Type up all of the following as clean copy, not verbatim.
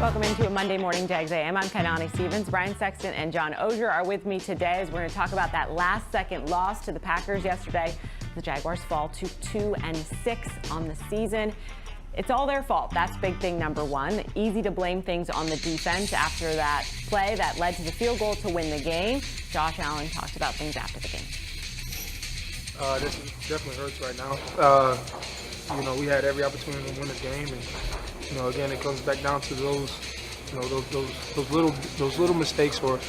Welcome into a Monday morning Jags A.M. I'm Kainani Stevens. Brian Sexton and John Oehser are with me today as we're going to talk about that last-second loss to the Packers yesterday. The Jaguars fall to 2-6 on the season. It's all their fault. That's big thing number one. Easy to blame things on the defense after that play that led to the field goal to win the game. Josh Allen talked about things after the game. This definitely hurts right now. We had every opportunity to win this game, and again, it comes back down to those little mistakes. Or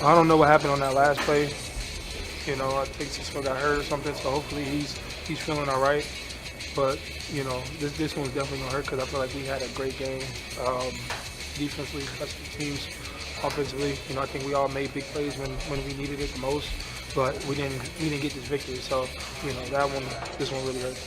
I don't know what happened on that last play. I think he still got hurt or something. So hopefully he's feeling all right. But this one's definitely gonna hurt because I feel like we had a great game defensively, special teams, offensively. I think we all made big plays when we needed it the most. But we didn't get this victory. So this one really hurt.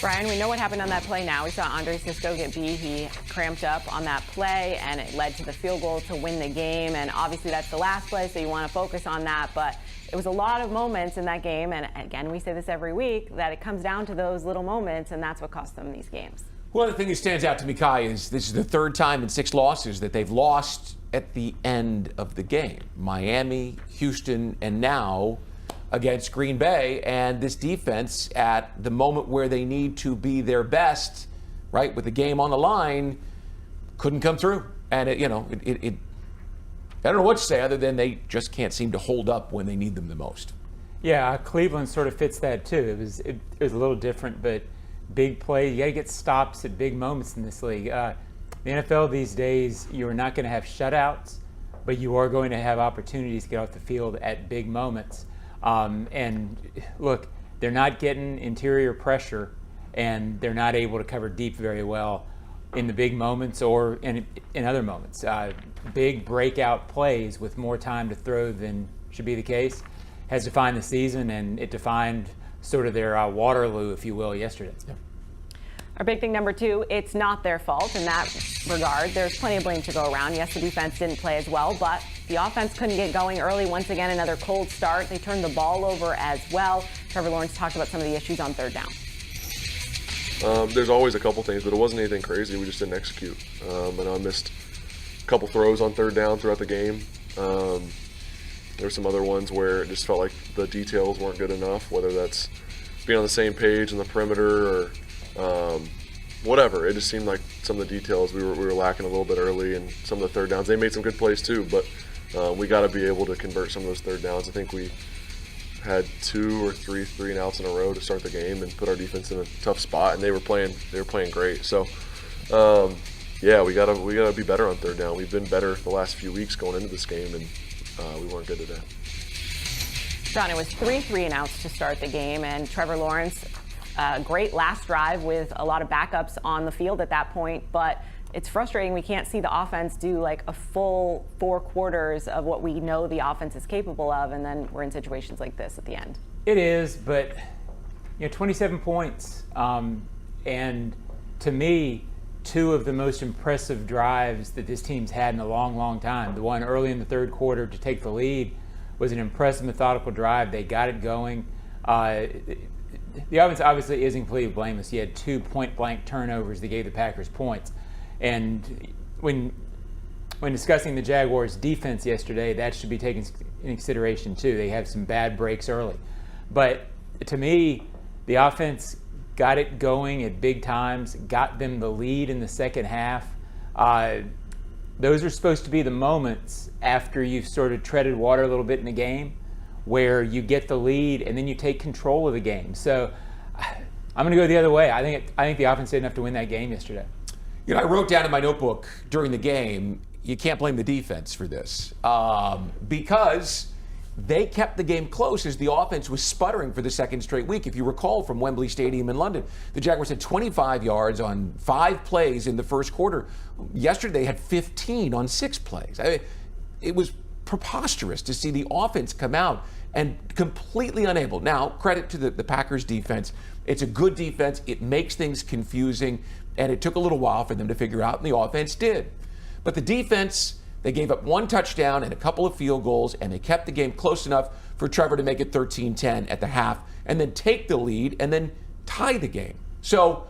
Brian, we know what happened on that play now. We saw Andre Cisco get beat. He cramped up on that play, and it led to the field goal to win the game. And obviously that's the last play, so you want to focus on that. But it was a lot of moments in that game, and again, we say this every week, that it comes down to those little moments, and that's what cost them these games. Well, the thing that stands out to me, Kai, is this is the third time in 6 losses that they've lost at the end of the game. Miami, Houston, and now against Green Bay, and this defense at the moment where they need to be their best, right, with the game on the line, couldn't come through. And I don't know what to say other than they just can't seem to hold up when they need them the most. Yeah, Cleveland sort of fits that too. It was a little different, but big play. You got to get stops at big moments in this league. The NFL these days, you're not going to have shutouts, but you are going to have opportunities to get off the field at big moments. And look, they're not getting interior pressure, and they're not able to cover deep very well in the big moments or in other moments. Big breakout plays with more time to throw than should be the case has defined the season, and it defined sort of their Waterloo, if you will, yesterday. Yeah. Our big thing number 2, it's not their fault in that regard. There's plenty of blame to go around. Yes, the defense didn't play as well, but the offense couldn't get going early. Once again, another cold start. They turned the ball over as well. Trevor Lawrence talked about some of the issues on third down. There's always a couple things, but it wasn't anything crazy. We just didn't execute. And I missed a couple throws on third down throughout the game. There were some other ones where it just felt like the details weren't good enough, whether that's being on the same page in the perimeter or whatever. It just seemed like some of the details we were lacking a little bit early, and some of the third downs. They made some good plays too, but we got to be able to convert some of those third downs. I think we had 2 or 3 and outs in a row to start the game and put our defense in a tough spot, and they were playing great. So we gotta be better on third down. We've been better the last few weeks going into this game, and we weren't good today. John, it was 3 and outs to start the game, and Trevor Lawrence, great last drive with a lot of backups on the field at that point, but it's frustrating we can't see the offense do like a full 4 quarters of what we know the offense is capable of, and then we're in situations like this at the end. It is, but 27 points, and to me, 2 of the most impressive drives that this team's had in a long, long time. The one early in the third quarter to take the lead was an impressive, methodical drive. They got it going. The offense obviously isn't completely blameless. You had 2 point-blank turnovers that gave the Packers points. And when discussing the Jaguars' defense yesterday, that should be taken into consideration too. They have some bad breaks early. But to me, the offense got it going at big times, got them the lead in the second half. Those are supposed to be the moments after you've sort of treaded water a little bit in the game where you get the lead and then you take control of the game. So I'm going to go the other way. I think the offense did enough to win that game yesterday. I wrote down in my notebook during the game, you can't blame the defense for this because they kept the game close as the offense was sputtering for the second straight week. If you recall from Wembley Stadium in London, the Jaguars had 25 yards on 5 plays in the first quarter. Yesterday they had 15 on 6 plays. It was preposterous to see the offense come out and completely unable. Now, credit to the Packers defense. It's a good defense. It makes things confusing, and it took a little while for them to figure out, and the offense did. But the defense, they gave up 1 touchdown and a couple of field goals, and they kept the game close enough for Trevor to make it 13-10 at the half, and then take the lead and then tie the game. So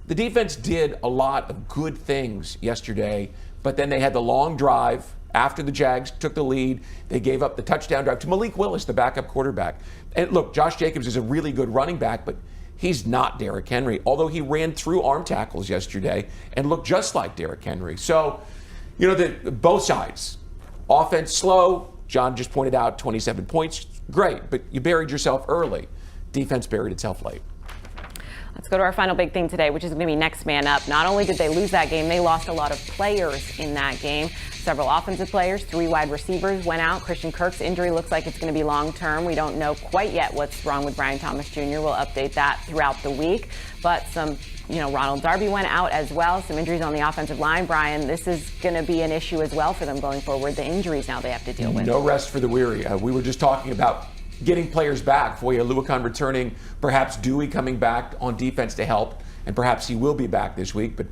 The defense did a lot of good things yesterday, but then they had the long drive after the Jags took the lead. They gave up the touchdown drive to Malik Willis, the backup quarterback. And look, Josh Jacobs is a really good running back, but he's not Derrick Henry, although he ran through arm tackles yesterday and looked just like Derrick Henry. So, both sides. Offense slow. John just pointed out 27 points. Great, but you buried yourself early. Defense buried itself late. Let's go to our final big thing today, which is going to be next man up. Not only did they lose that game, they lost a lot of players in that game. Several offensive players, 3 wide receivers went out. Christian Kirk's injury looks like it's going to be long-term. We don't know quite yet what's wrong with Brian Thomas Jr. We'll update that throughout the week. But some, Ronald Darby went out as well. Some injuries on the offensive line. Brian, this is going to be an issue as well for them going forward. The injuries now they have to deal with. No rest for the weary. We were just talking about getting players back. Foye Oluokun returning, perhaps Dewey coming back on defense to help, and perhaps he will be back this week. But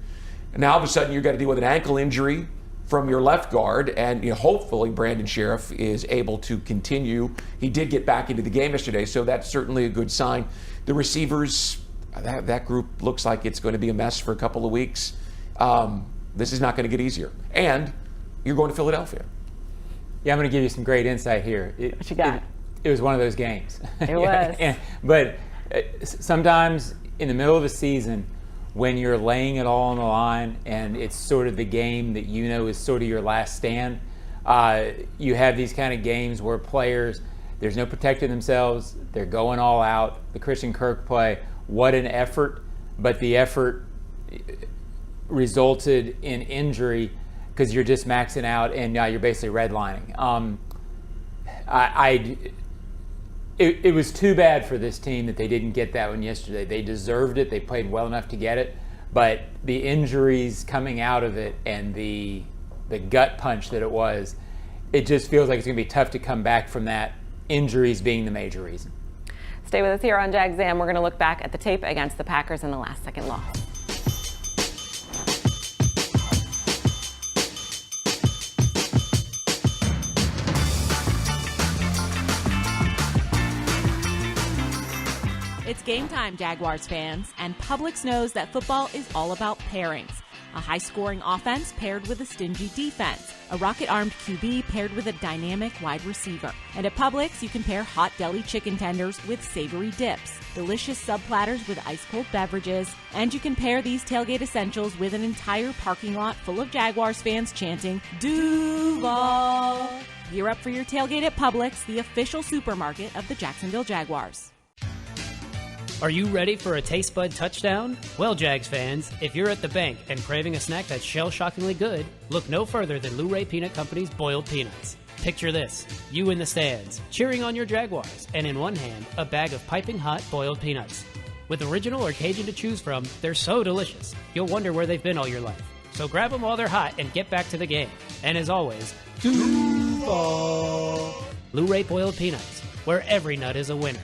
now all of a sudden you've got to deal with an ankle injury from your left guard, and hopefully Brandon Sheriff is able to continue. He did get back into the game yesterday, so that's certainly a good sign. The receivers, that group looks like it's going to be a mess for a couple of weeks. This is not going to get easier. And you're going to Philadelphia. Yeah, I'm going to give you some great insight here. What you got? It was one of those games. It was. But sometimes in the middle of a season, when you're laying it all on the line and it's sort of the game that is sort of your last stand, you have these kind of games where players, there's no protecting themselves, they're going all out. The Christian Kirk play, what an effort, but the effort resulted in injury because you're just maxing out and now you're basically redlining. It was too bad for this team that they didn't get that one yesterday. They deserved it. They played well enough to get it. But the injuries coming out of it and the gut punch that it was, it just feels like it's going to be tough to come back from that, injuries being the major reason. Stay with us here on Jags A.M. We're going to look back at the tape against the Packers in the last-second loss. It's game time, Jaguars fans, and Publix knows that football is all about pairings. A high-scoring offense paired with a stingy defense, a rocket-armed QB paired with a dynamic wide receiver. And at Publix, you can pair hot deli chicken tenders with savory dips, delicious sub-platters with ice-cold beverages, and you can pair these tailgate essentials with an entire parking lot full of Jaguars fans chanting, Duval! Gear up for your tailgate at Publix, the official supermarket of the Jacksonville Jaguars. Are you ready for a taste bud touchdown? Well, Jags fans, if you're at the bank and craving a snack that's shell-shockingly good, look no further than Luray Peanut Company's boiled peanuts. Picture this, you in the stands, cheering on your Jaguars, and in one hand, a bag of piping hot boiled peanuts. With original or Cajun to choose from, they're so delicious, you'll wonder where they've been all your life. So grab them while they're hot and get back to the game. And as always, Duval! Luray boiled peanuts, where every nut is a winner.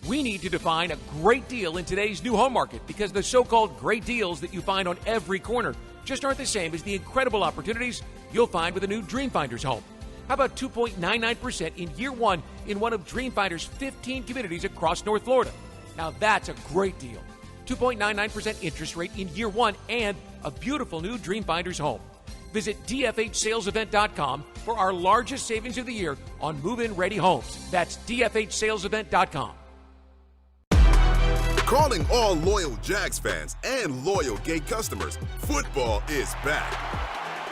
We need to define a great deal in today's new home market because the so-called great deals that you find on every corner just aren't the same as the incredible opportunities you'll find with a new Dreamfinder's home. How about 2.99% in year one in one of Dreamfinder's 15 communities across North Florida? Now that's a great deal. 2.99% interest rate in year one and a beautiful new Dreamfinder's home. Visit DFHSalesEvent.com for our largest savings of the year on move-in ready homes. That's DFHSalesEvent.com. Calling all loyal Jags fans and loyal Gate customers, football is back.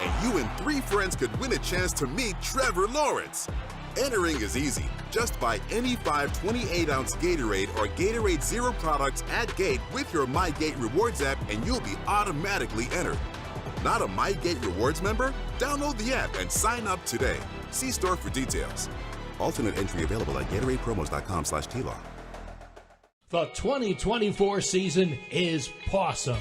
And you and 3 friends could win a chance to meet Trevor Lawrence. Entering is easy. Just buy any 5 28-ounce Gatorade or Gatorade Zero products at Gate with your MyGate Rewards app and you'll be automatically entered. Not a MyGate Rewards member? Download the app and sign up today. See store for details. Alternate entry available at GatoradePromos.com/TLAW. The 2024 season is Pawsome.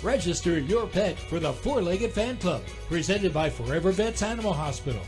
Register your pet for the Four-Legged Fan Club, presented by Forever Vets Animal Hospital.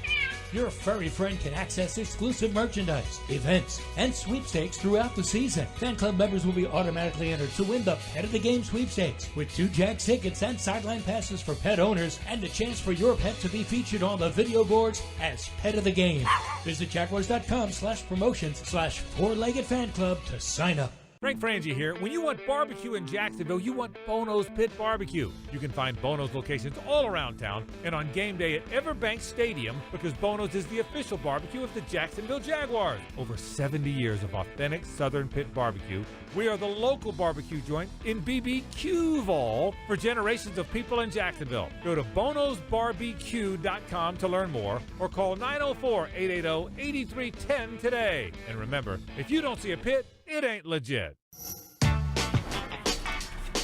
Your furry friend can access exclusive merchandise, events, and sweepstakes throughout the season. Fan club members will be automatically entered to win the Pet of the Game sweepstakes with 2 Jags tickets and sideline passes for pet owners and a chance for your pet to be featured on the video boards as Pet of the Game. Visit Jaguars.com/promotions/Four-Legged Fan Club to sign up. Frank Frangie here. When you want barbecue in Jacksonville, you want Bono's Pit Barbecue. You can find Bono's locations all around town and on game day at Everbank Stadium, because Bono's is the official barbecue of the Jacksonville Jaguars. Over 70 years of authentic Southern Pit barbecue. We are the local barbecue joint in BBQval for generations of people in Jacksonville. Go to bonosbarbecue.com to learn more or call 904-880-8310 today. And remember, if you don't see a pit, it ain't legit.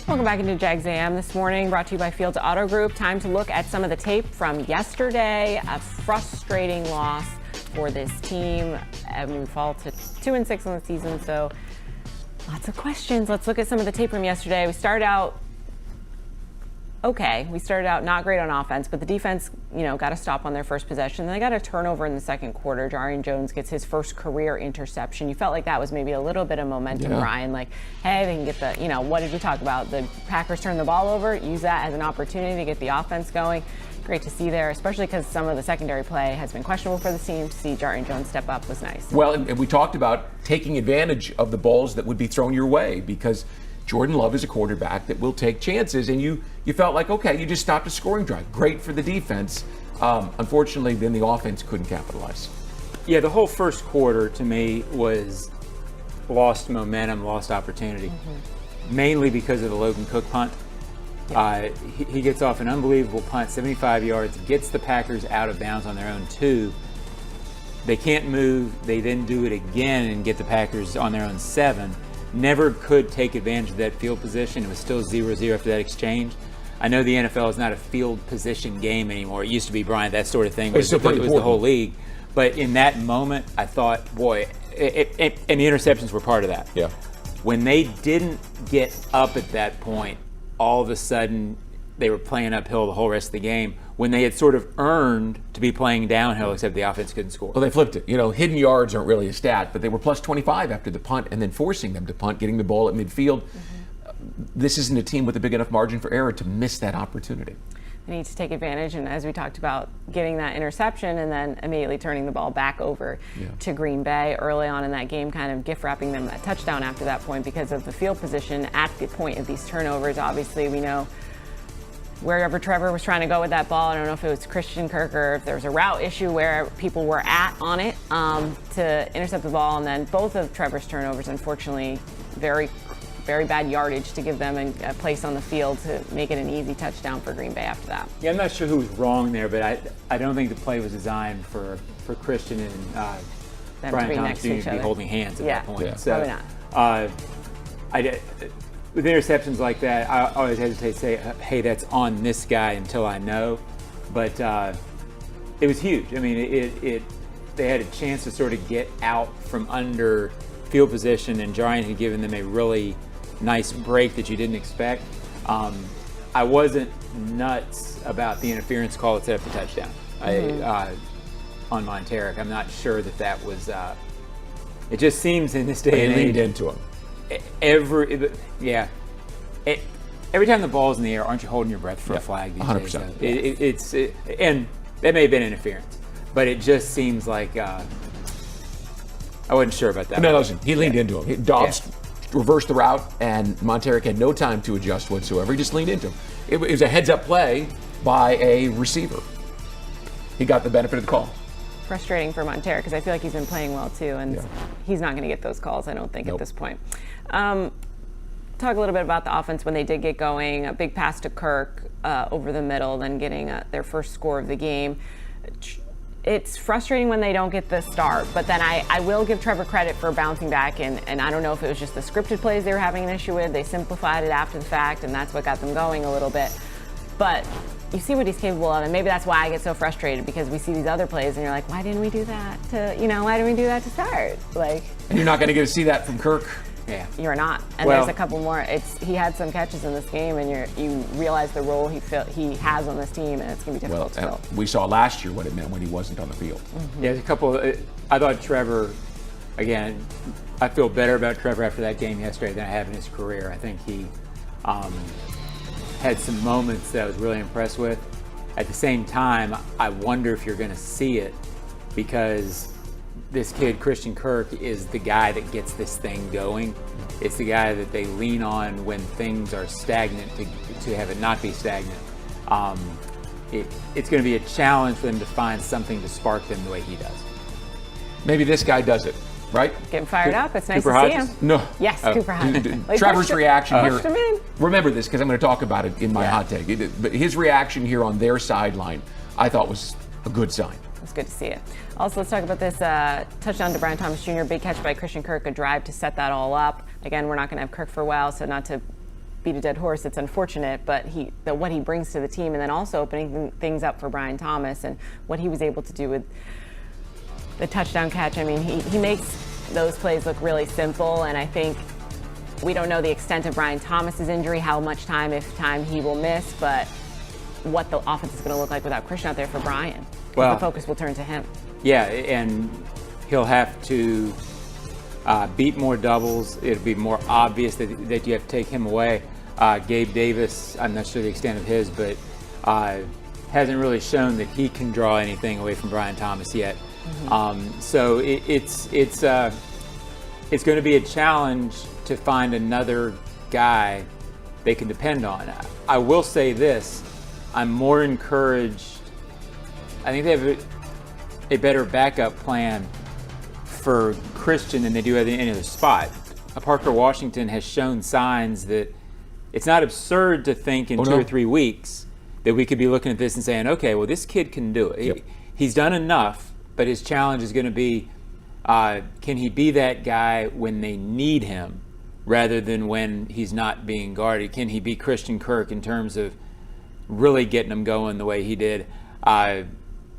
Welcome back into Jags A.M. this morning, brought to you by Fields Auto Group. Time to look at some of the tape from yesterday. A frustrating loss for this team. And we fall to 2-6 on the season, so lots of questions. Let's look at some of the tape from yesterday. We started out okay. We started out not great on offense, but the defense, got a stop on their first possession. Then they got a turnover in the second quarter. Jarian Jones gets his first career interception. You felt like that was maybe a little bit of momentum, Brian. Like, hey, they can get the, what did we talk about? The Packers turn the ball over, use that as an opportunity to get the offense going. Great to see there, especially because some of the secondary play has been questionable for the team. To see Jarian Jones step up was nice. Well, and we talked about taking advantage of the balls that would be thrown your way, because Jordan Love is a quarterback that will take chances, and you felt like, okay, you just stopped a scoring drive. Great for the defense. Unfortunately, then the offense couldn't capitalize. Yeah, the whole first quarter to me was lost momentum, lost opportunity, mainly because of the Logan Cook punt. He gets off an unbelievable punt, 75 yards, gets the Packers out of bounds on their own 2. They can't move. They then do it again and get the Packers on their own 7. Never could take advantage of that field position. It was still 0-0 after that exchange. I know the NFL is not a field position game anymore. It used to be, Brian, that sort of thing. It was the whole league. But in that moment, I thought, boy, and the interceptions were part of that. Yeah. When they didn't get up at that point, all of a sudden they were playing uphill the whole rest of the game, when they had sort of earned to be playing downhill, except the offense couldn't score. Well, they flipped it. Hidden yards aren't really a stat, but they were plus 25 after the punt, and then forcing them to punt, getting the ball at midfield. This isn't a team with a big enough margin for error to miss that opportunity. They need to take advantage, and as we talked about, getting that interception and then immediately turning the ball back over to Green Bay early on in that game, kind of gift wrapping them a touchdown after that point because of the field position at the point of these turnovers. Obviously, we know wherever Trevor was trying to go with that ball, I don't know if it was Christian Kirk or if there was a route issue where people were on it to intercept the ball, and then both of Trevor's turnovers, unfortunately, very, very bad yardage to give them a place on the field to make it an easy touchdown for Green Bay after that. Yeah, I'm not sure who was wrong there, but I don't think the play was designed for Christian and Brian Thomas Jr. to be holding hands at that point. Yeah, so, probably not. With interceptions like that, I always hesitate to say, hey, that's on this guy until I know. But it was huge. I mean, they had a chance to sort of get out from under field position, and Jarian had given them a really nice break that you didn't expect. I wasn't nuts about the interference call that set up the touchdown on Monteric. I'm not sure that was. It just seems in this day and age. They leaned into him. Every time the ball's in the air, aren't you holding your breath for a flag these 100%. days? And that may have been interference, but it just seems like I wasn't sure about that. No, listen, he leaned into him. Dobbs reversed the route, and Monteric had no time to adjust whatsoever. He just leaned into him. It was a heads-up play by a receiver. He got the benefit of the call. Frustrating for Monteric because I feel like he's been playing well too, and he's not going to get those calls, I don't think, at this point. Talk a little bit about the offense when they did get going. A big pass to Kirk over the middle, then getting their first score of the game. It's frustrating when they don't get the start, but then I will give Trevor credit for bouncing back, and I don't know if it was just the scripted plays they were having an issue with. They simplified it after the fact, and that's what got them going a little bit. But you see what he's capable of, and maybe that's why I get so frustrated, because we see these other plays, and you're like, why didn't we do that why didn't we do that to start? And you're not going to get to see that from Kirk. Yeah, you're not. And there's a couple more. He had some catches in this game, and you realize the role he has on this team, and it's going to be difficult to fill. We saw last year what it meant when he wasn't on the field. Yeah, there's a couple. I thought Trevor, again, I feel better about Trevor after that game yesterday than I have in his career. I think he had some moments that I was really impressed with. At the same time, I wonder if you're going to see it, because this kid, Christian Kirk, is the guy that gets this thing going. It's the guy that they lean on when things are stagnant to have it not be stagnant. It's going to be a challenge for them to find something to spark them the way he does. Maybe this guy does it, right? Getting fired up. It's nice Cooper to Hodges? see him. No. Yes, Cooper Hodges. Trevor's reaction here. Pushed him in. Remember this because I'm going to talk about it in my hot take. But his reaction here on their sideline, I thought was a good sign. It's good to see it. Also, let's talk about this touchdown to Brian Thomas Jr. Big catch by Christian Kirk, a drive to set that all up. Again, we're not going to have Kirk for a while, so not to beat a dead horse. It's unfortunate, but what he brings to the team, and then also opening things up for Brian Thomas and what he was able to do with the touchdown catch. I mean, he makes those plays look really simple, and I think we don't know the extent of Brian Thomas's injury, how much time, if time, he will miss, but what the offense is going to look like without Christian out there for Brian. Well, the focus will turn to him. Yeah, and he'll have to beat more doubles. It'll be more obvious that you have to take him away. Gabe Davis, I'm not sure the extent of his, but hasn't really shown that he can draw anything away from Brian Thomas yet. Mm-hmm. So it's going to be a challenge to find another guy they can depend on. I will say this, I'm more encouraged. I think they have a better backup plan for Christian than they do at any other spot. Parker Washington has shown signs that it's not absurd to think in 2 or 3 weeks that we could be looking at this and saying, okay, well, this kid can do it. Yep. He's done enough, but his challenge is going to be, can he be that guy when they need him rather than when he's not being guarded? Can he be Christian Kirk in terms of really getting him going the way he did?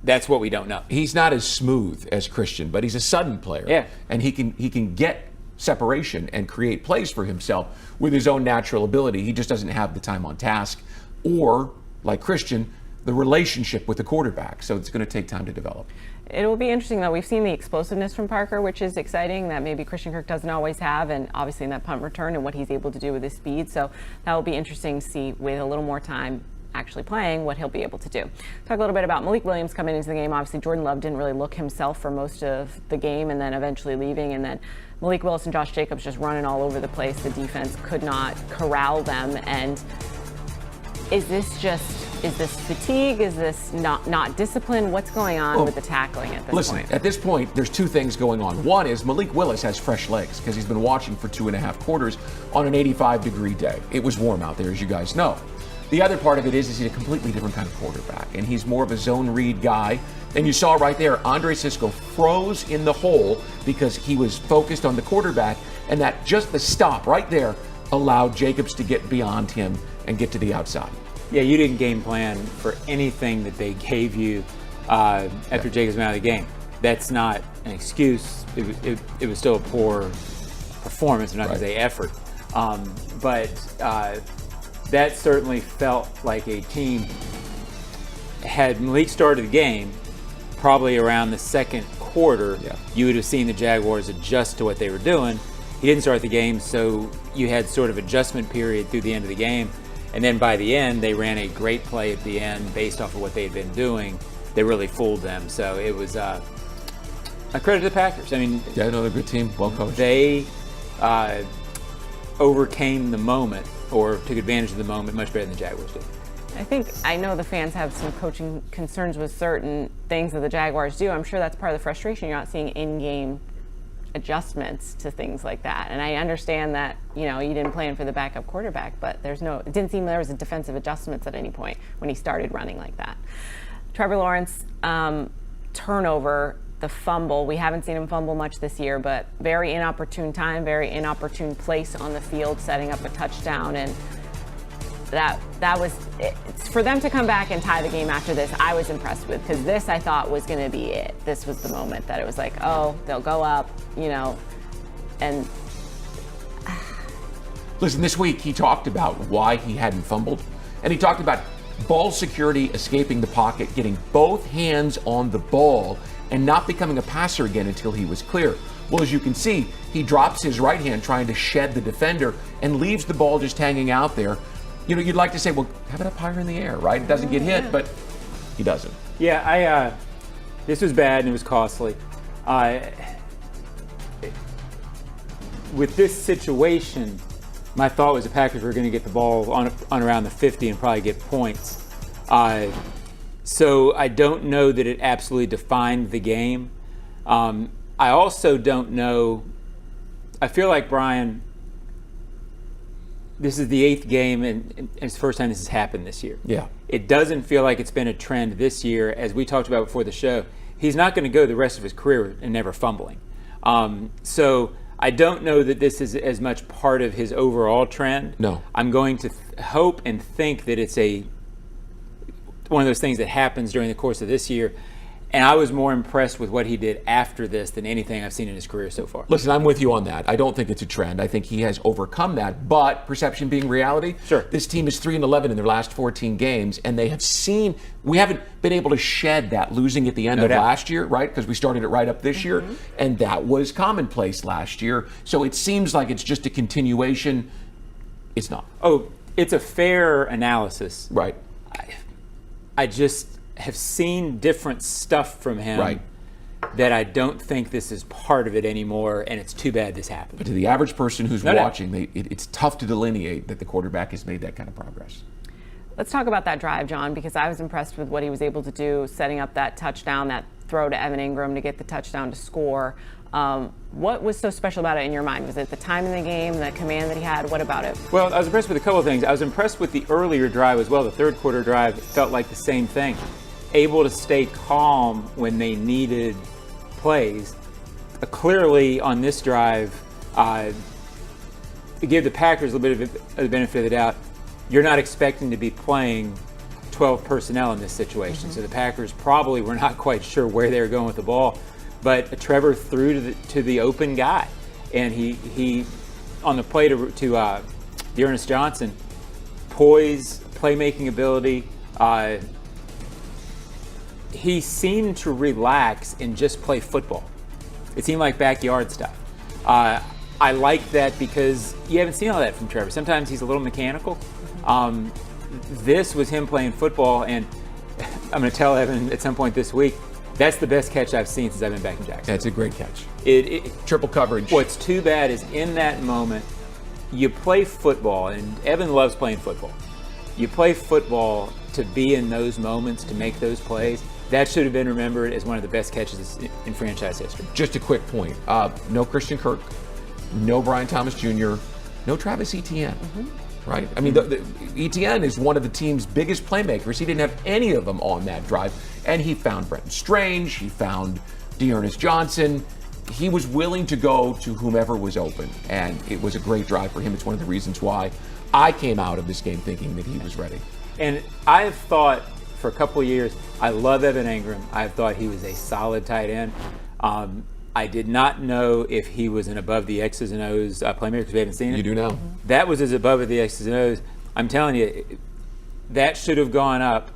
That's what we don't know. He's not as smooth as Christian, but he's a sudden player. Yeah. And he can get separation and create plays for himself with his own natural ability. He just doesn't have the time on task or, like Christian, the relationship with the quarterback. So it's going to take time to develop. It will be interesting, though. We've seen the explosiveness from Parker, which is exciting, that maybe Christian Kirk doesn't always have, and obviously in that punt return and what he's able to do with his speed. So that will be interesting to see with a little more time actually playing what he'll be able to do. Talk a little bit about Malik Williams coming into the game. Obviously, Jordan Love didn't really look himself for most of the game and then eventually leaving. And then Malik Willis and Josh Jacobs just running all over the place. The defense could not corral them. And is this fatigue? Is this not discipline? What's going on with the tackling at this point? Listen, at this point, there's two things going on. One is Malik Willis has fresh legs because he's been watching for 2.5 quarters on an 85-degree day. It was warm out there, as you guys know. The other part of it is he's a completely different kind of quarterback, and he's more of a zone read guy. And you saw right there, Andre Sisco froze in the hole because he was focused on the quarterback, and that just the stop right there allowed Jacobs to get beyond him and get to the outside. Yeah, you didn't game plan for anything that they gave you after Jacobs went out of the game. That's not an excuse. It was still a poor performance, I'm not going to say effort. But that certainly felt like a team. Had Malik started the game, probably around the second quarter, you would have seen the Jaguars adjust to what they were doing. He didn't start the game, so you had sort of adjustment period through the end of the game. And then by the end, they ran a great play at the end based off of what they had been doing. They really fooled them. So it was a credit to the Packers. I mean, another good team, well coached. They overcame the moment or took advantage of the moment much better than the Jaguars did. I know the fans have some coaching concerns with certain things that the Jaguars do. I'm sure that's part of the frustration. You're not seeing in-game adjustments to things like that. And I understand that, you didn't plan for the backup quarterback, but it didn't seem there was a defensive adjustments at any point when he started running like that. Trevor Lawrence, turnover, the fumble. We haven't seen him fumble much this year, but very inopportune time, very inopportune place on the field, setting up a touchdown. And that was it's for them to come back and tie the game after this. I was impressed with, because this I thought was going to be it. This was the moment that it was like, oh, they'll go up, and listen, this week he talked about why he hadn't fumbled, and he talked about ball security, escaping the pocket, getting both hands on the ball, and not becoming a passer again until he was clear. Well, as you can see, he drops his right hand trying to shed the defender and leaves the ball just hanging out there. You'd like to say, well, have it up higher in the air, right? It doesn't get hit, but he doesn't. Yeah, this was bad and it was costly. with this situation, my thought was the Packers were going to get the ball on around the 50 and probably get points. So I don't know that it absolutely defined the game. I also don't know. I feel like, Brian, this is the 8th game, and it's the first time this has happened this year. Yeah. It doesn't feel like it's been a trend this year. As we talked about before the show, he's not going to go the rest of his career and never fumbling. So I don't know that this is as much part of his overall trend. No. I'm going to hope and think that it's one of those things that happens during the course of this year. And I was more impressed with what he did after this than anything I've seen in his career so far. Listen, I'm with you on that. I don't think it's a trend. I think he has overcome that. But perception being reality, sure. This team is 3-11 in their last 14 games, and they have seen, we haven't been able to shed that losing at the end of last year, right? Because we started it right up this year, and that was commonplace last year. So it seems like it's just a continuation. It's not. Oh, it's a fair analysis. Right. I just have seen different stuff from him that I don't think this is part of it anymore, and it's too bad this happened. But to the average person who's watching, it's tough to delineate that the quarterback has made that kind of progress. Let's talk about that drive, John, because I was impressed with what he was able to do, setting up that touchdown, that throw to Evan Engram to get the touchdown to score. What was so special about it in your mind? Was it the time in the game, the command that he had? What about it? Well, I was impressed with a couple of things. I was impressed with the earlier drive as well. The third quarter drive felt like the same thing. Able to stay calm when they needed plays. Clearly on this drive, it gave the Packers a little bit of the benefit of the doubt. You're not expecting to be playing 12 personnel in this situation. So the Packers probably were not quite sure where they were going with the ball. But Trevor threw to the open guy. And he on the play to Dearness Johnson, poise, playmaking ability, he seemed to relax and just play football. It seemed like backyard stuff. I like that because you haven't seen all that from Trevor. Sometimes he's a little mechanical. This was him playing football, and I'm going to tell Evan at some point this week, that's the best catch I've seen since I've been back in Jacksonville. That's a great catch. Triple coverage. What's too bad is in that moment, you play football, and Evan loves playing football. You play football to be in those moments, to make those plays. That should have been remembered as one of the best catches in franchise history. Just a quick point. No Christian Kirk, no Brian Thomas Jr., no Travis Etienne. Right? I mean, the Etienne is one of the team's biggest playmakers. He didn't have any of them on that drive. And he found Brenton Strange. He found Dearness Johnson. He was willing to go to whomever was open. And it was a great drive for him. It's one of the reasons why I came out of this game thinking that he was ready. And I have thought for a couple of years, I love Evan Engram. I've thought he was a solid tight end. I did not know if he was an above the X's and O's playmaker because we haven't seen it. You do now. That was as above the X's and O's. I'm telling you, that should have gone up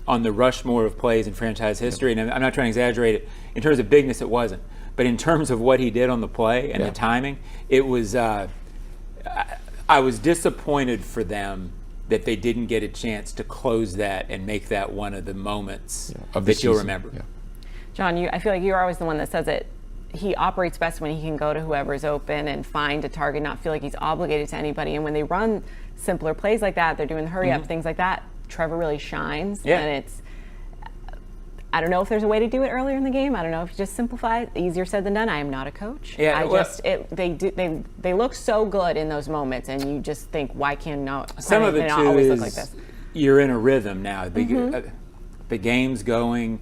on the Rushmore of plays in franchise history. And I'm not trying to exaggerate it. In terms of bigness, it wasn't. But in terms of what he did on the play and the timing, it was. I was disappointed for them that they didn't get a chance to close that and make that one of the moments that you'll remember. Yeah. John, I feel like you're always the one that says it. He operates best when he can go to whoever's open and find a target, not feel like he's obligated to anybody. And when they run simpler plays like that, they're doing the hurry up, things like that, Trevor really shines. Yeah. And I don't know if there's a way to do it earlier in the game. I don't know if you just simplify it. Easier said than done. I am not a coach. Yeah, they look so good in those moments, and you just think, why can't some of it too always is look like this? You're in a rhythm now. The game's going.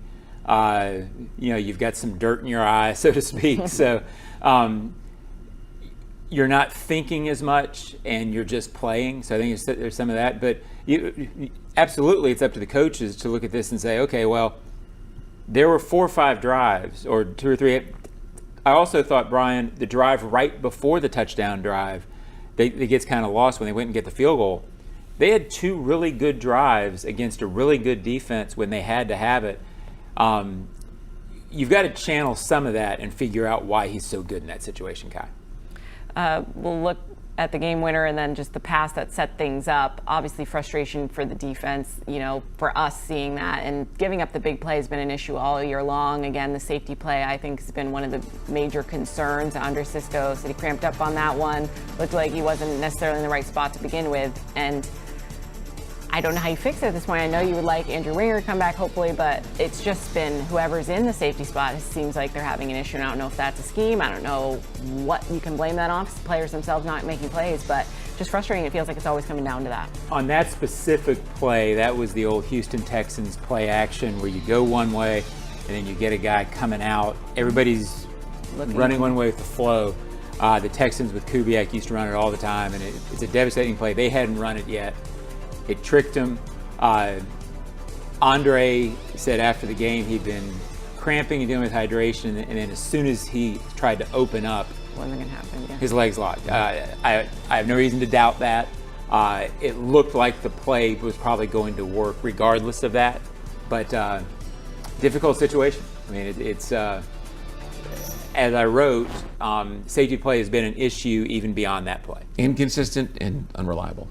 You've got some dirt in your eye, so to speak. So you're not thinking as much, and you're just playing. So I think there's some of that. But absolutely, it's up to the coaches to look at this and say, okay, well, there were 4 or 5 drives, or 2 or 3. I also thought, Brian, the drive right before the touchdown drive, it gets kind of lost when they went and get the field goal. They had 2 really good drives against a really good defense when they had to have it. You've got to channel some of that and figure out why he's so good in that situation, Kai. We'll look at the game winner and then just the pass that set things up. Obviously frustration for the defense, for us seeing that, and giving up the big play has been an issue all year long. Again, the safety play I think has been one of the major concerns. Andre Cisco said he cramped up on that one. Looked like he wasn't necessarily in the right spot to begin with, and I don't know how you fix it at this point. I know you would like Andrew Ringer to come back, hopefully, but it's just been whoever's in the safety spot. It seems like they're having an issue, and I don't know if that's a scheme. I don't know what you can blame that on, because players themselves not making plays, but just frustrating. It feels like it's always coming down to that. On that specific play, that was the old Houston Texans play action where you go one way and then you get a guy coming out. Everybody's running one way with the flow. The Texans with Kubiak used to run it all the time, and it's a devastating play. They hadn't run it yet. It tricked him. Andre said after the game he'd been cramping and dealing with hydration, and then as soon as he tried to open up, wasn't going to happen again. His legs locked. I have no reason to doubt that. It looked like the play was probably going to work regardless of that, but difficult situation. I mean, it's as I wrote, safety play has been an issue even beyond that play. Inconsistent and unreliable.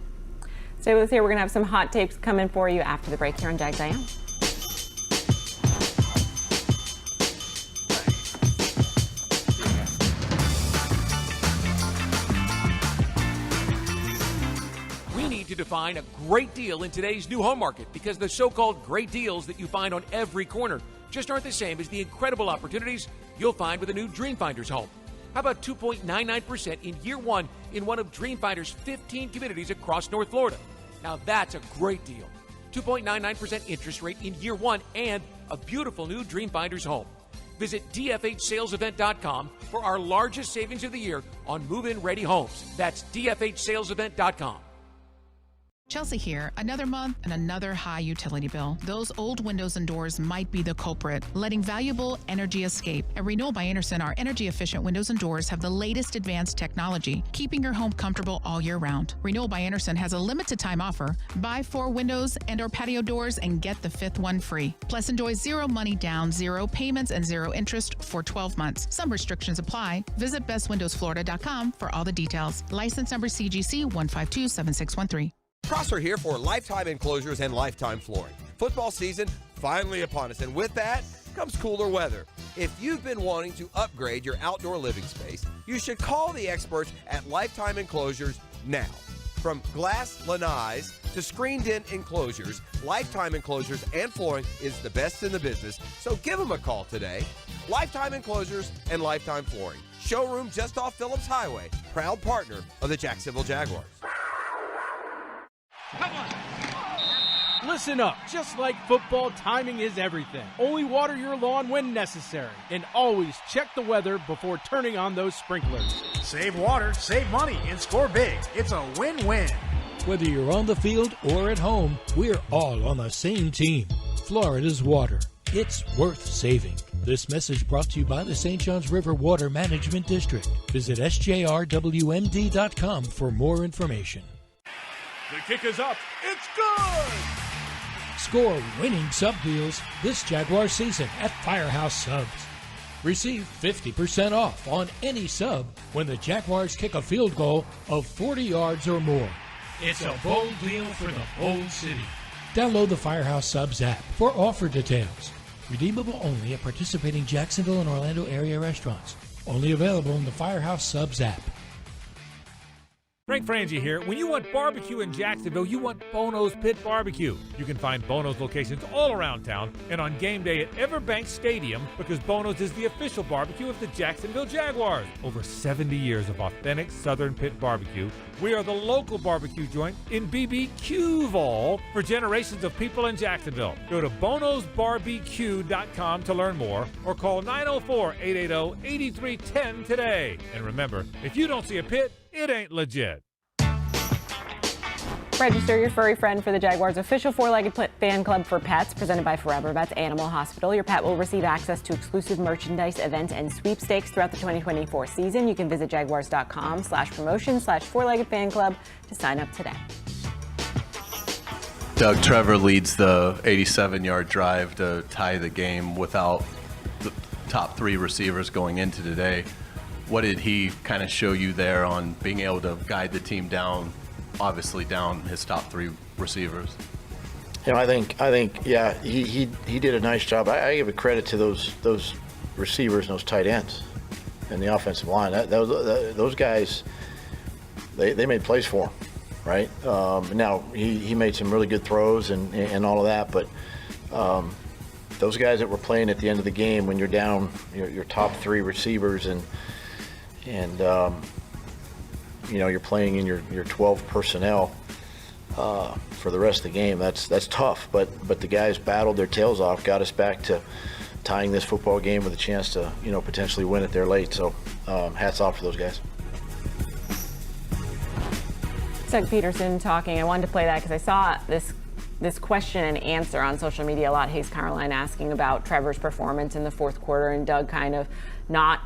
Stay with us here. We're going to have some hot takes coming for you after the break here on Jags A.M. We need to define a great deal in today's new home market, because the so-called great deals that you find on every corner just aren't the same as the incredible opportunities you'll find with a new Dreamfinders home. How about 2.99% in year one in one of Dreamfinder's 15 communities across North Florida? Now that's a great deal. 2.99% interest rate in year one and a beautiful new Dreamfinders home. Visit dfhsalesevent.com for our largest savings of the year on move-in ready homes. That's dfhsalesevent.com. Chelsea here. Another month and another high utility bill. Those old windows and doors might be the culprit, letting valuable energy escape. At Renewal by Andersen, our energy-efficient windows and doors have the latest advanced technology, keeping your home comfortable all year round. Renewal by Andersen has a limited-time offer. Buy 4 windows and/or patio doors and get the 5th one free. Plus, enjoy 0 money down, 0 payments, and 0 interest for 12 months. Some restrictions apply. Visit bestwindowsflorida.com for all the details. License number CGC 1527613. Prosser here for Lifetime Enclosures and Lifetime Flooring. Football season finally upon us, and with that comes cooler weather. If you've been wanting to upgrade your outdoor living space, you should call the experts at Lifetime Enclosures now. From glass lanais to screened-in enclosures, Lifetime Enclosures and Flooring is the best in the business, so give them a call today. Lifetime Enclosures and Lifetime Flooring. Showroom just off Phillips Highway. Proud partner of the Jacksonville Jaguars. Listen up. Just like football, timing is everything. Only water your lawn when necessary. And always check the weather before turning on those sprinklers. Save water, save money, and score big. It's a win-win. Whether you're on the field or at home, we're all on the same team. Florida's water. It's worth saving. This message brought to you by the St. Johns River Water Management District. Visit sjrwmd.com for more information. The kick is up. It's good! Score winning sub deals this Jaguar season at Firehouse Subs. Receive 50% off on any sub when the Jaguars kick a field goal of 40 yards or more. It's a bold deal for the bold city. Download the Firehouse Subs app for offer details. Redeemable only at participating Jacksonville and Orlando area restaurants. Only available in the Firehouse Subs app. Frank Frangie here. When you want barbecue in Jacksonville, you want Bono's Pit Barbecue. You can find Bono's locations all around town and on game day at Everbank Stadium, because Bono's is the official barbecue of the Jacksonville Jaguars. Over 70 years of authentic Southern pit barbecue. We are the local barbecue joint in BBQval for generations of people in Jacksonville. Go to bonosbarbecue.com to learn more, or call 904-880-8310 today. And remember, if you don't see a pit, it ain't legit. Register your furry friend for the Jaguars' official four-legged fan club for pets, presented by Forever Vets Animal Hospital. Your pet will receive access to exclusive merchandise, events, and sweepstakes throughout the 2024 season. You can visit jaguars.com/promotion/four-legged fan club to sign up today. Doug, Trevor leads the 87-yard drive to tie the game without the top 3 receivers going into today. What did he kind of show you there on being able to guide the team down, obviously down his top 3 receivers? I think, yeah, he did a nice job. I give a credit to those receivers and those tight ends and the offensive line. Those guys, they made plays for him, right? Now he made some really good throws and all of that, but those guys that were playing at the end of the game when you're down your top 3 receivers and you're playing in your 12 personnel for the rest of the game, that's tough. But the guys battled their tails off, got us back to tying this football game with a chance to potentially win it there late. So hats off to those guys. Doug Peterson talking. I wanted to play that because I saw this question and answer on social media a lot. Hayes Caroline asking about Trevor's performance in the fourth quarter, and Doug kind of not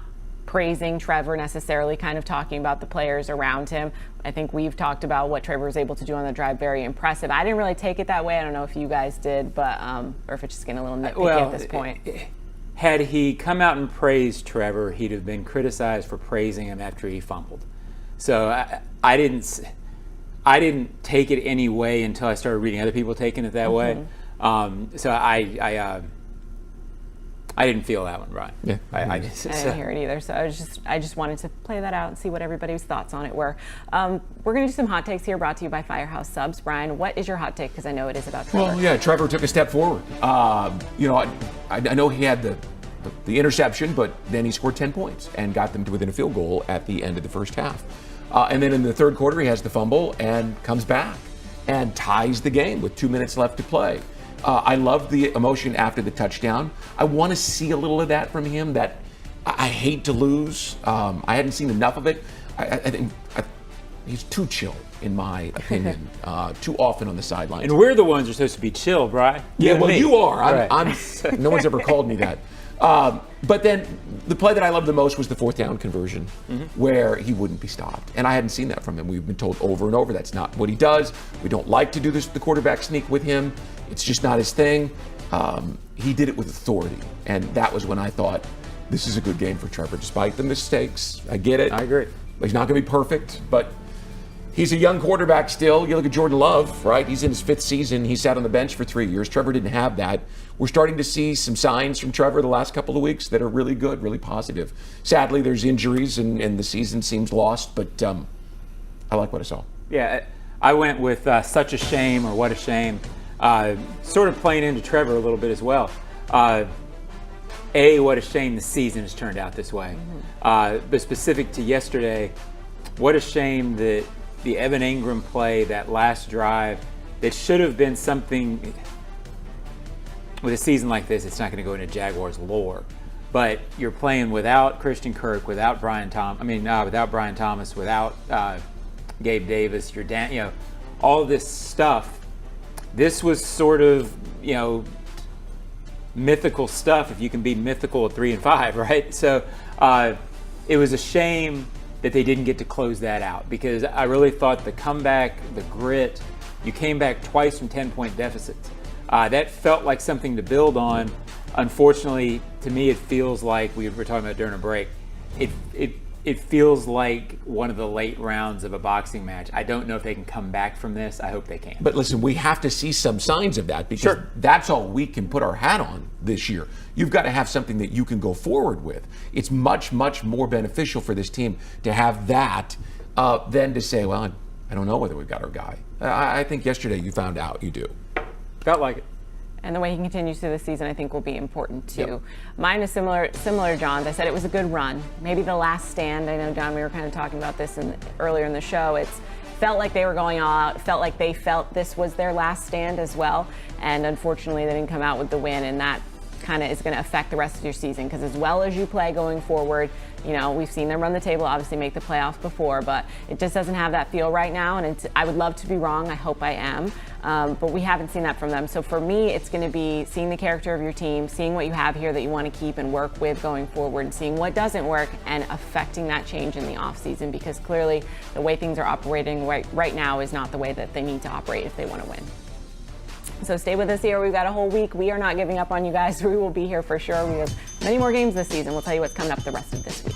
praising Trevor necessarily, kind of talking about the players around him. I think we've talked about what Trevor was able to do on the drive, very impressive. I didn't really take it that way. I don't know if you guys did, but or if it's just getting a little nitpicky at this point. Had he come out and praised Trevor, he'd have been criticized for praising him after he fumbled. So I didn't take it any way until I started reading other people taking it that way. So I didn't feel that one, Brian. Yeah, I didn't hear it either. So I just wanted to play that out and see what everybody's thoughts on it were. We're going to do some hot takes here, brought to you by Firehouse Subs. Brian, what is your hot take? Because I know it is about Trevor. Well, yeah, Trevor took a step forward. I know he had the interception, but then he scored 10 points and got them to within a field goal at the end of the first half. And then in the third quarter, he has the fumble and comes back and ties the game with 2 minutes left to play. I love the emotion after the touchdown. I want to see a little of that from him. That I hate to lose. I hadn't seen enough of it. I think he's too chill, in my opinion. Too often on the sideline. And we're the ones who are supposed to be chill, Brian. Yeah, well, you are. Right. No one's ever called me that. But then the play that I loved the most was the 4th down conversion, where he wouldn't be stopped. And I hadn't seen that from him. We've been told over and over that's not what he does. We don't like to do this, the quarterback sneak with him. It's just not his thing. He did it with authority. And that was when I thought, this is a good game for Trevor, despite the mistakes. I get it. I agree. He's not going to be perfect, but he's a young quarterback still. You look at Jordan Love, right? He's in his 5th season. He sat on the bench for 3 years. Trevor didn't have that. We're starting to see some signs from Trevor the last couple of weeks that are really good, really positive. Sadly, there's injuries and the season seems lost, but I like what I saw. Yeah, I went with such a shame, or what a shame, sort of playing into Trevor a little bit as well. What a shame the season has turned out this way. But specific to yesterday, what a shame that the Evan Engram play, that last drive, that should have been something. With a season like this, it's not going to go into Jaguars lore, but you're playing without Christian Kirk, without Brian Thomas, without Gabe Davis. You're down, all this stuff. This was sort of, mythical stuff. If you can be mythical at 3-5, right? So it was a shame that they didn't get to close that out, because I really thought the comeback, the grit, you came back twice from 10-point deficits. That felt like something to build on. Unfortunately, to me, it feels like we were talking about during a break. It feels like one of the late rounds of a boxing match. I don't know if they can come back from this. I hope they can. But listen, we have to see some signs of that, because that's all we can put our hat on this year. You've got to have something that you can go forward with. It's much, much more beneficial for this team to have that than to say, well, I don't know whether we've got our guy. I think yesterday you found out you do. Felt like it. And the way he continues through the season, I think, will be important too. Yep. Mine is similar to John's. I said it was a good run. Maybe the last stand. I know, John, we were kind of talking about this earlier in the show. It's felt like they were going all out. It felt like they felt this was their last stand as well. And unfortunately, they didn't come out with the win. And that kind of is going to affect the rest of your season, because as well as you play going forward, we've seen them run the table, obviously make the playoffs before, but it just doesn't have that feel right now. And I would love to be wrong. I hope I am. But we haven't seen that from them. So for me, it's going to be seeing the character of your team, seeing what you have here that you want to keep and work with going forward, and seeing what doesn't work and affecting that change in the offseason, because clearly the way things are operating right now is not the way that they need to operate if they want to win. So stay with us here. We've got a whole week. We are not giving up on you guys. We will be here for sure. We have many more games this season. We'll tell you what's coming up the rest of this week.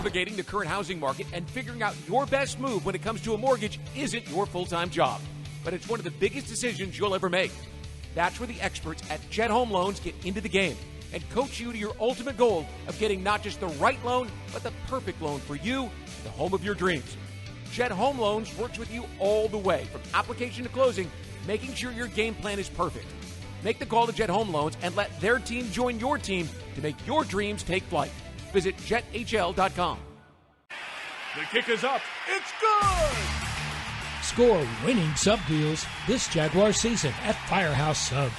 Navigating the current housing market and figuring out your best move when it comes to a mortgage isn't your full-time job, but it's one of the biggest decisions you'll ever make. That's where the experts at Jet Home Loans get into the game and coach you to your ultimate goal of getting not just the right loan, but the perfect loan for you, the home of your dreams. Jet Home Loans works with you all the way, from application to closing, making sure your game plan is perfect. Make the call to Jet Home Loans and let their team join your team to make your dreams take flight. Visit jethl.com. The kick is up. It's good! Score winning sub deals this Jaguar season at Firehouse Subs.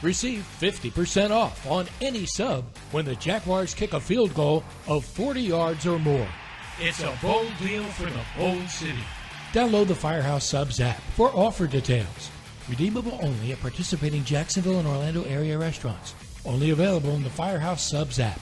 Receive 50% off on any sub when the Jaguars kick a field goal of 40 yards or more. It's a bold deal for the bold city. Download the Firehouse Subs app for offer details. Redeemable only at participating Jacksonville and Orlando area restaurants. Only available in the Firehouse Subs app.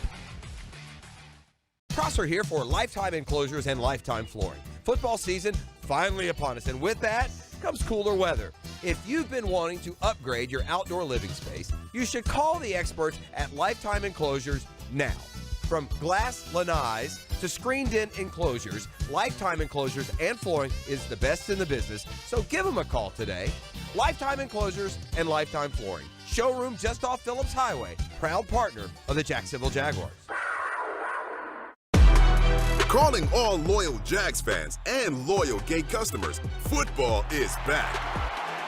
Prosser here for Lifetime Enclosures and Lifetime Flooring. Football season finally upon us, and with that comes cooler weather. If you've been wanting to upgrade your outdoor living space, you should call the experts at Lifetime Enclosures now. From glass lanais to screened-in enclosures, Lifetime Enclosures and Flooring is the best in the business, so give them a call today. Lifetime Enclosures and Lifetime Flooring. Showroom just off Phillips Highway. Proud partner of the Jacksonville Jaguars. Calling all loyal Jags fans and loyal Gate customers, football is back.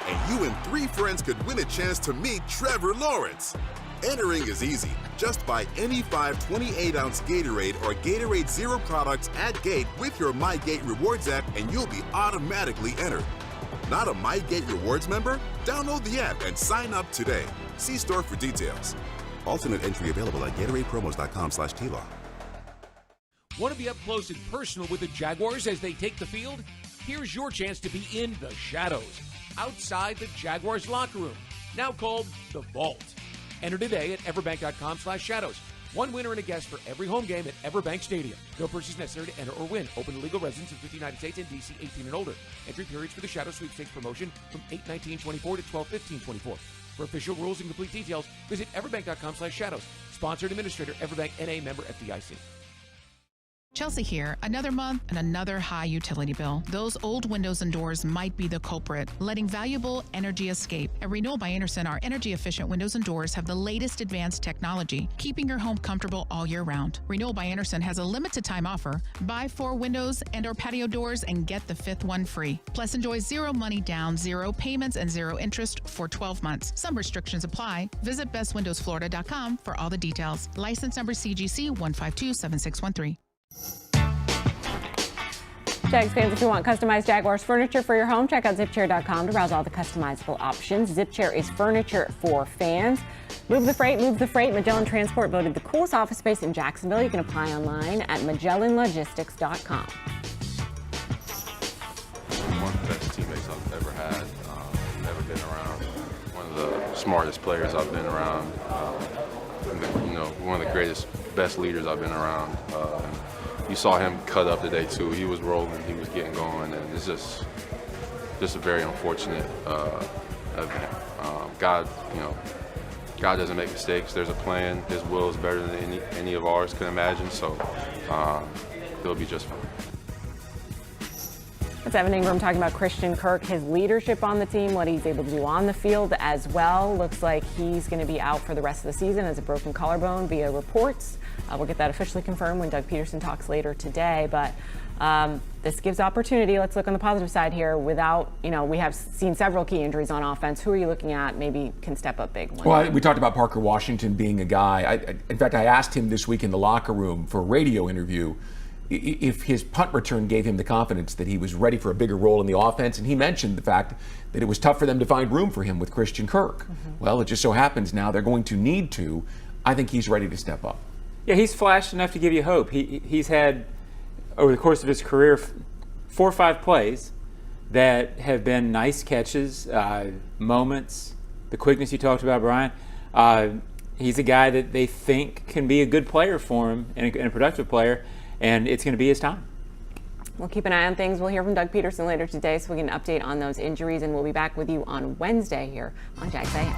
And you and 3 friends could win a chance to meet Trevor Lawrence. Entering is easy. Just buy any 5 28-ounce Gatorade or Gatorade Zero products at Gate with your MyGate Rewards app, and you'll be automatically entered. Not a MyGate Rewards member? Download the app and sign up today. See store for details. Alternate entry available at GatoradePromos.com/TLaw. Want to be up close and personal with the Jaguars as they take the field? Here's your chance to be in the shadows, outside the Jaguars locker room, now called the Vault. Enter today at everbank.com/shadows. One winner and a guest for every home game at Everbank Stadium. No purchase necessary to enter or win. Open to legal residents of 50 United States and D.C. 18 and older. Entry periods for the Shadow Sweepstakes promotion from 8/19/24 to 12/15/24. For official rules and complete details, visit everbank.com/shadows. Sponsored administrator, Everbank N.A. member FDIC. Chelsea here. Another month and another high utility bill. Those old windows and doors might be the culprit, letting valuable energy escape. At Renewal by Anderson, our energy-efficient windows and doors have the latest advanced technology, keeping your home comfortable all year round. Renewal by Anderson has a limited-time offer. Buy 4 windows and/or patio doors and get the 5th one free. Plus, enjoy 0 money down, 0 payments, and 0 interest for 12 months. Some restrictions apply. Visit bestwindowsflorida.com for all the details. License number CGC 1527613. Jags fans, if you want customized Jaguars furniture for your home, check out zipchair.com to browse all the customizable options. Zipchair is furniture for fans. Move the freight. Magellan Transport voted the coolest office space in Jacksonville. You can apply online at magellanlogistics.com. One of the best teammates I've ever had, ever been around. One of the smartest players I've been around. One of the greatest, best leaders I've been around. You saw him cut up today too. He was rolling, he was getting going, and it's just a very unfortunate event. God doesn't make mistakes. There's a plan. His will is better than any of ours could imagine. So he'll be just fine. That's Evan Engram talking about Christian Kirk, his leadership on the team, what he's able to do on the field as well. Looks like he's going to be out for the rest of the season as a broken collarbone via reports. We'll get that officially confirmed when Doug Peterson talks later today. But this gives opportunity. Let's look on the positive side here. Without, we have seen several key injuries on offense. Who are you looking at maybe can step up big? Well, we talked about Parker Washington being a guy. In fact, I asked him this week in the locker room for a radio interview if his punt return gave him the confidence that he was ready for a bigger role in the offense. And he mentioned the fact that it was tough for them to find room for him with Christian Kirk. Mm-hmm. Well, it just so happens now they're going to need to. I think he's ready to step up. Yeah, he's flashed enough to give you hope. He's had, over the course of his career, 4 or 5 plays that have been nice catches, moments, the quickness you talked about, Brian. He's a guy that they think can be a good player for him and a productive player, and it's going to be his time. We'll keep an eye on things. We'll hear from Doug Peterson later today so we can update on those injuries, and we'll be back with you on Wednesday here on Jags A.M.